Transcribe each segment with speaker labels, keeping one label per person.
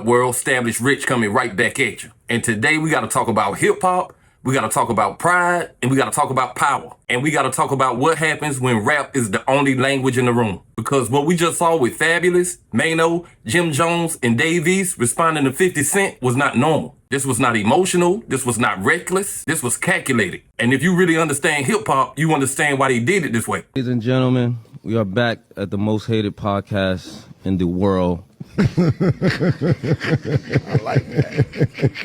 Speaker 1: world, established Rich coming right back at you. And today we got to talk about hip hop, we got to talk about pride, and we got to talk about power. And we got to talk about what happens when rap is the only language in the room. Because what we just saw with Fabolous, Maino, Jim Jones, and Dave East responding to 50 Cent was not normal. This was not emotional. This was not reckless. This was calculated. And if you really understand hip hop, you understand why they did it this way.
Speaker 2: Ladies and gentlemen, we are back at the most hated podcast in the world.
Speaker 3: I like that.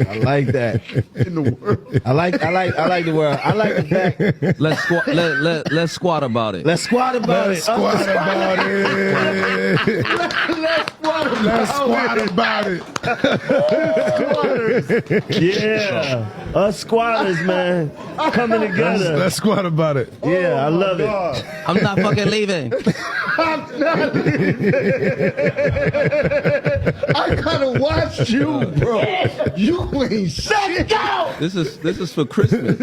Speaker 3: I like that. In the world. I like the world. I like the fact.
Speaker 2: Let's squat about it.
Speaker 3: Let's squat about it.
Speaker 4: Squat about it. Let's squat about it.
Speaker 3: Yeah. Us squatters, man. Coming together.
Speaker 4: Let's squat about it.
Speaker 3: Yeah, I love it.
Speaker 2: I'm not fucking leaving.
Speaker 3: I'm not leaving. I gotta watch you, bro. You ain't shit. Go.
Speaker 2: This is for Christmas.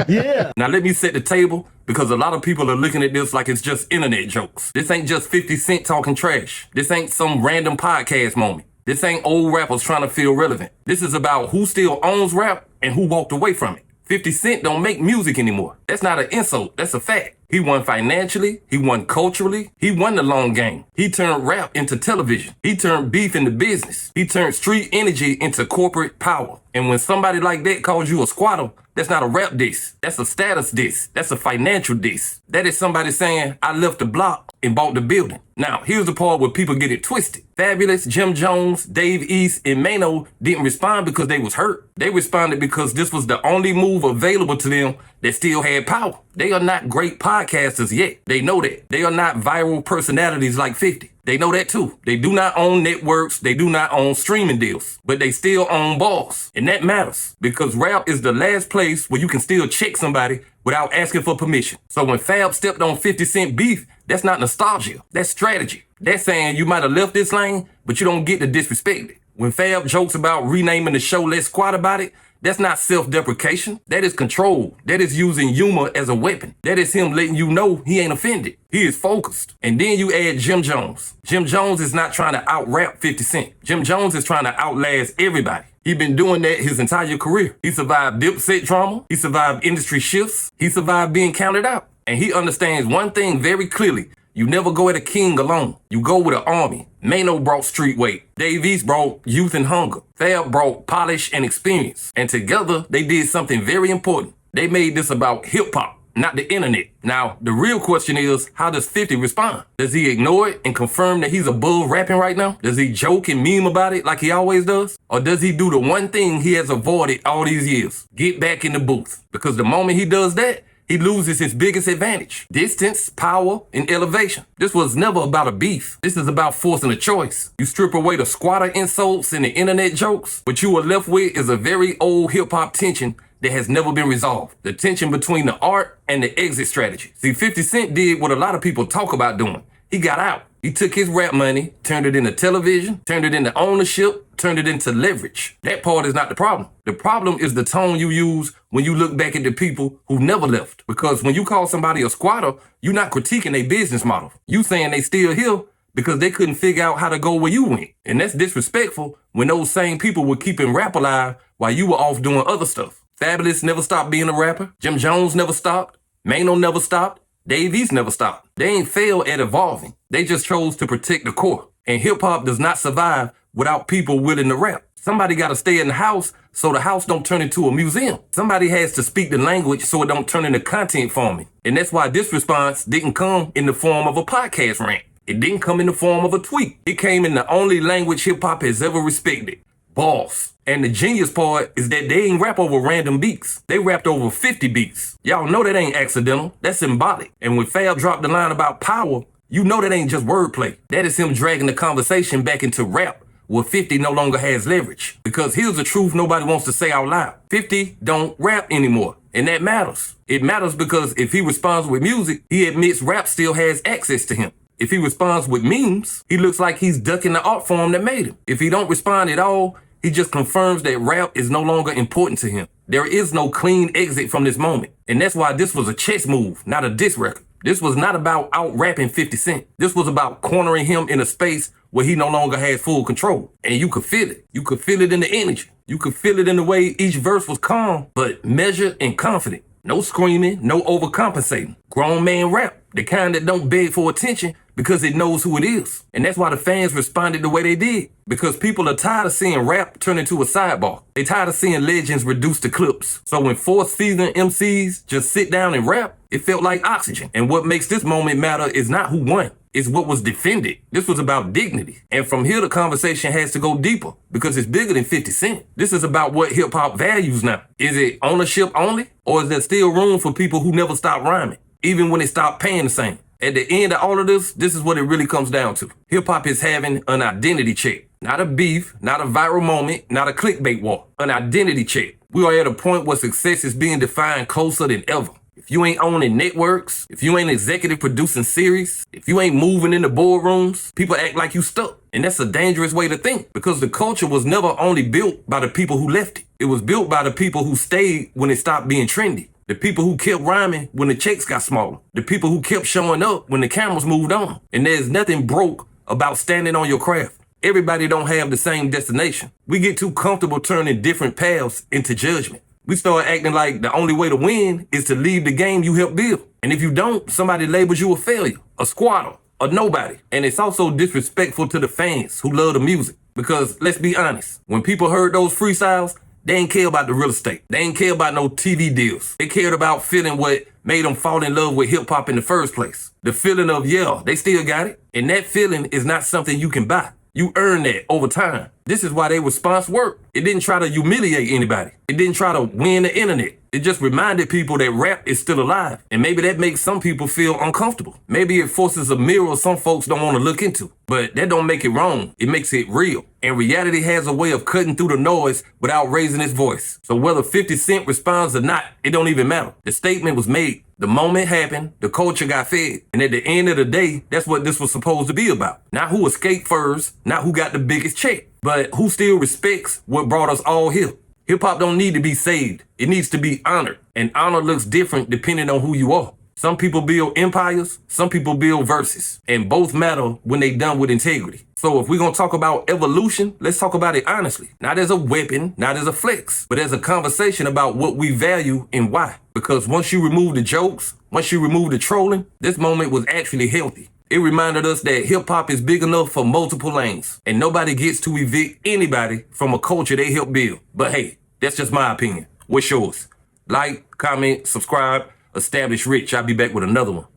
Speaker 3: Yeah.
Speaker 1: Now let me set the table because a lot of people are looking at this like it's just internet jokes. This ain't just 50 Cent talking trash. This ain't some random podcast moment. This ain't old rappers trying to feel relevant. This is about who still owns rap and who walked away from it. 50 Cent don't make music anymore. That's not an insult. That's a fact. He won financially. He won culturally. He won the long game. He turned rap into television. He turned beef into business. He turned street energy into corporate power. And when somebody like that calls you a squatter, that's not a rap diss. That's a status diss. That's a financial diss. That is somebody saying, I left the block and bought the building. Now, here's the part where people get it twisted. Fabolous, Jim Jones, Dave East, and Maino didn't respond because they was hurt. They responded because this was the only move available to them that still had power. They are not great podcasters yet. They know that. They are not viral personalities like 50. They know that too. They do not own networks. They do not own streaming deals, but they still own balls. And that matters because rap is the last place where you can still check somebody without asking for permission. So when Fab stepped on 50 Cent beef, that's not nostalgia. That's strategy. That's saying you might have left this lane, but you don't get to disrespect it. When Fab jokes about renaming the show Let's Squat About It, that's not self-deprecation. That is control. That is using humor as a weapon. That is him letting you know he ain't offended. He is focused. And then you add Jim Jones. Jim Jones is not trying to out-rap 50 Cent. Jim Jones is trying to outlast everybody. He been doing that his entire career. He survived Dipset drama. He survived industry shifts. He survived being counted out. And he understands one thing very clearly. You never go at a king alone. You go with an army. Maino brought street weight. Dave East brought youth and hunger. Fab brought polish and experience. And together, they did something very important. They made this about hip-hop, not the internet. Now, the real question is, how does 50 respond? Does he ignore it and confirm that he's above rapping right now? Does he joke and meme about it like he always does? Or does he do the one thing he has avoided all these years? Get back in the booth. Because the moment he does that, he loses his biggest advantage. Distance, power, and elevation. This was never about a beef. This is about forcing a choice. You strip away the squatter insults and the internet jokes. What you are left with is a very old hip-hop tension that has never been resolved. The tension between the art and the exit strategy. See, 50 Cent did what a lot of people talk about doing. He got out. He took his rap money, turned it into television, turned it into ownership, turned it into leverage. That part is not the problem. The problem is the tone you use when you look back at the people who never left. Because when you call somebody a squatter, you're not critiquing their business model. You saying they still here because they couldn't figure out how to go where you went. And that's disrespectful when those same people were keeping rap alive while you were off doing other stuff. Fabolous never stopped being a rapper. Jim Jones never stopped. Maino never stopped. Dave East never stopped. They ain't failed at evolving. They just chose to protect the core. And hip-hop does not survive without people willing to rap. Somebody got to stay in the house so the house don't turn into a museum. Somebody has to speak the language so it don't turn into content farming. And that's why this response didn't come in the form of a podcast rant. It didn't come in the form of a tweet. It came in the only language hip-hop has ever respected. Balls. And the genius part is that they ain't rap over random beats. They rapped over 50 beats. Y'all know that ain't accidental. That's symbolic. And when Fab dropped the line about power, you know that ain't just wordplay. That is him dragging the conversation back into rap, where 50 no longer has leverage. Because here's the truth nobody wants to say out loud. 50 don't rap anymore. And that matters. It matters because if he responds with music, he admits rap still has access to him. If he responds with memes, he looks like he's ducking the art form that made him. If he don't respond at all, he just confirms that rap is no longer important to him. There is no clean exit from this moment. And that's why this was a chess move, not a diss record. This was not about out-rapping 50 Cent. This was about cornering him in a space where he no longer had full control. And you could feel it. You could feel it in the energy. You could feel it in the way each verse was calm, but measured and confident. No screaming, no overcompensating. Grown man rap, the kind that don't beg for attention because it knows who it is. And that's why the fans responded the way they did. Because people are tired of seeing rap turn into a sidebar. They tired of seeing legends reduced to clips. So when fourth season MCs just sit down and rap, it felt like oxygen. And what makes this moment matter is not who won. It's what was defended. This was about dignity. And from here, the conversation has to go deeper because it's bigger than 50 Cent. This is about what hip hop values now. Is it ownership only? Or is there still room for people who never stop rhyming, even when they stop paying the same? At the end of all of this is what it really comes down to. Hip hop is having an identity check. Not a beef, not a viral moment, not a clickbait war. An identity check. We are at a point where success is being defined closer than ever. If you ain't owning networks, if you ain't executive producing series, if you ain't moving in the boardrooms, people act like you stuck. And that's a dangerous way to think because the culture was never only built by the people who left it. It was built by the people who stayed when it stopped being trendy. The people who kept rhyming when the checks got smaller. The people who kept showing up when the cameras moved on. And there's nothing broke about standing on your craft. Everybody don't have the same destination. We get too comfortable turning different paths into judgment. We start acting like the only way to win is to leave the game you helped build. And if you don't, somebody labels you a failure, a squatter, a nobody. And it's also disrespectful to the fans who love the music. Because let's be honest, when people heard those freestyles, they ain't care about the real estate. They ain't care about no TV deals. They cared about feeling what made them fall in love with hip hop in the first place. The feeling of, yeah, they still got it. And that feeling is not something you can buy. You earn that over time. This is why their response worked. It didn't try to humiliate anybody. It didn't try to win the internet. It just reminded people that rap is still alive. And maybe that makes some people feel uncomfortable. Maybe it forces a mirror some folks don't want to look into. But that don't make it wrong. It makes it real. And reality has a way of cutting through the noise without raising its voice. So whether 50 Cent responds or not, it don't even matter. The statement was made. The moment happened, the culture got fed. And at the end of the day, that's what this was supposed to be about. Not who escaped first, not who got the biggest check, but who still respects what brought us all here. Hip-hop don't need to be saved. It needs to be honored. And honor looks different depending on who you are. Some people build empires, some people build verses. And both matter when they done with integrity. So if we're going to talk about evolution, let's talk about it honestly. Not as a weapon, not as a flex, but as a conversation about what we value and why. Because once you remove the jokes, once you remove the trolling, this moment was actually healthy. It reminded us that hip-hop is big enough for multiple lanes. And nobody gets to evict anybody from a culture they helped build. But hey, that's just my opinion. What's yours? Like, comment, subscribe, establish rich. I'll be back with another one.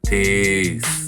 Speaker 1: Peace.